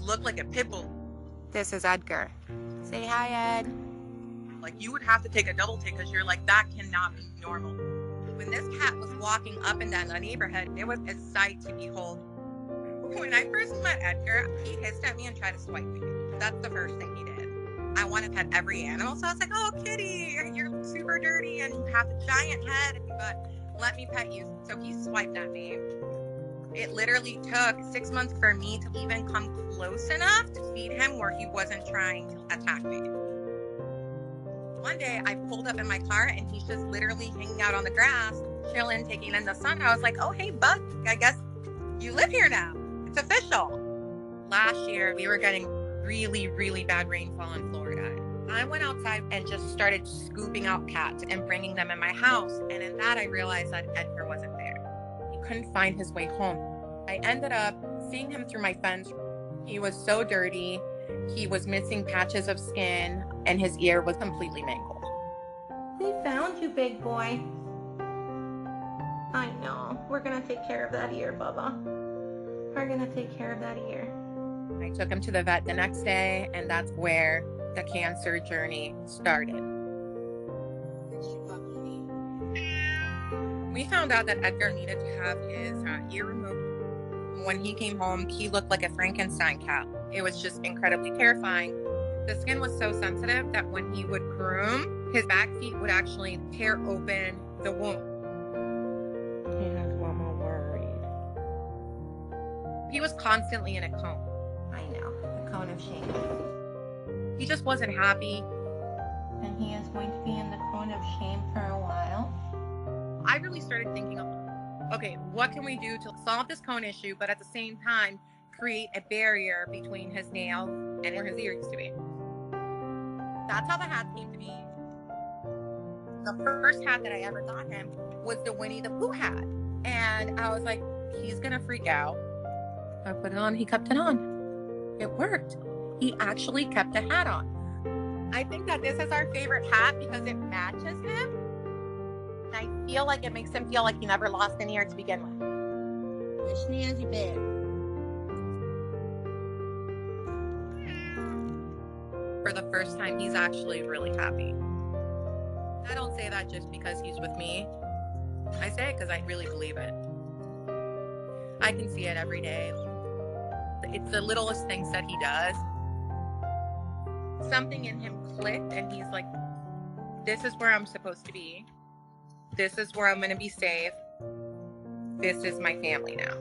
looked like a pit bull. This is Edgar. Say hi, Ed. Like, you would have to take a double take because you're like, that cannot be normal. When this cat was walking up and down the neighborhood, it was a sight to behold. When I first met Edgar, he hissed at me and tried to swipe me. That's the first thing he did. I want to pet every animal, so I was like, oh, kitty, you're super dirty and you have a giant head, but let me pet you. So he swiped at me. It literally took 6 months for me to even come close enough to feed him where he wasn't trying to attack me. One day I pulled up in my car and he's just literally hanging out on the grass, chilling, taking in the sun. I was like, oh, hey, bud, I guess you live here now. It's official. Last year, we were getting really, really bad rainfall in Florida. I went outside and just started scooping out cats and bringing them in my house. And in that, I realized that Edgar wasn't there. He couldn't find his way home. I ended up seeing him through my fence. He was so dirty. He was missing patches of skin and his ear was completely mangled. We found you, big boy. I know. We're gonna take care of that ear, Bubba. We're gonna take care of that ear. I took him to the vet the next day, and that's where the cancer journey started. We found out that Edgar needed to have his ear removed. When he came home, he looked like a Frankenstein cat. It was just incredibly terrifying. The skin was so sensitive that when he would groom, his back feet would actually tear open the wound. And Mama worried. He was constantly in a cone. I know. The cone of shame. He just wasn't happy. And he is going to be in the cone of shame for a while. I really started thinking, okay, what can we do to solve this cone issue, but at the same time, create a barrier between his nails and where his ear used to be. That's how the hat came to be. The first hat that I ever got him was the Winnie the Pooh hat. And I was like, he's going to freak out. I put it on. He kept it on. It worked. He actually kept the hat on. I think that this is our favorite hat because it matches him. And I feel like it makes him feel like he never lost an ear to begin with. The snazzy bear. For the first time, he's actually really happy. I don't say that just because he's with me. I say it because I really believe it. I can see it every day. It's the littlest things that he does. Something in him clicked and he's like, this is where I'm supposed to be. This is where I'm going to be safe. This is my family now.